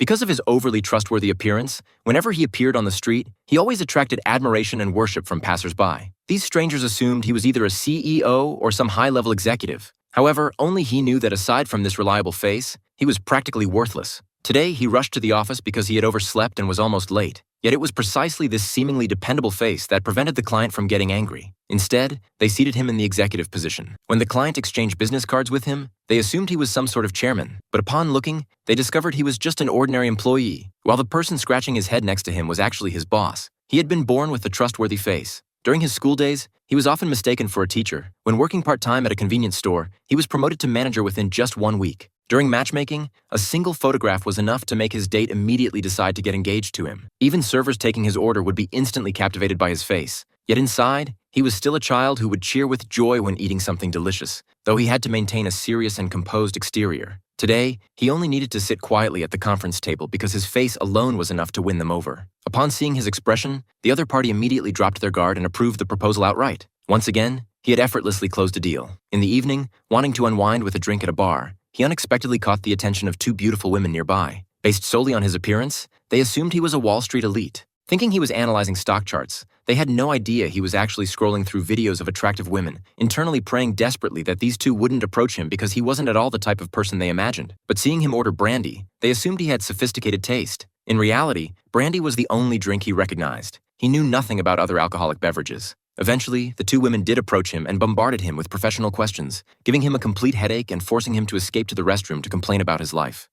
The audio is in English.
Because of his overly trustworthy appearance, whenever he appeared on the street, he always attracted admiration and worship from passers-by. These strangers assumed he was either a CEO or some high-level executive. However, only he knew that aside from this reliable face, he was practically worthless. Today, he rushed to the office because he had overslept and was almost late. Yet it was precisely this seemingly dependable face that prevented the client from getting angry. Instead, they seated him in the executive position. When the client exchanged business cards with him, they assumed he was some sort of chairman. But upon looking, they discovered he was just an ordinary employee, while the person scratching his head next to him was actually his boss. He had been born with a trustworthy face. During his school days, he was often mistaken for a teacher. When working part-time at a convenience store, he was promoted to manager within just 1 week. During matchmaking, a single photograph was enough to make his date immediately decide to get engaged to him. Even servers taking his order would be instantly captivated by his face. Yet inside, he was still a child who would cheer with joy when eating something delicious, though he had to maintain a serious and composed exterior. Today, he only needed to sit quietly at the conference table because his face alone was enough to win them over. Upon seeing his expression, the other party immediately dropped their guard and approved the proposal outright. Once again, he had effortlessly closed a deal. In the evening, wanting to unwind with a drink at a bar, he unexpectedly caught the attention of 2 beautiful women nearby. Based solely on his appearance, they assumed he was a Wall Street elite. Thinking he was analyzing stock charts, they had no idea he was actually scrolling through videos of attractive women, internally praying desperately that these 2 wouldn't approach him because he wasn't at all the type of person they imagined. But seeing him order brandy, they assumed he had sophisticated taste. In reality, brandy was the only drink he recognized. He knew nothing about other alcoholic beverages. Eventually, the 2 women did approach him and bombarded him with professional questions, giving him a complete headache and forcing him to escape to the restroom to complain about his life.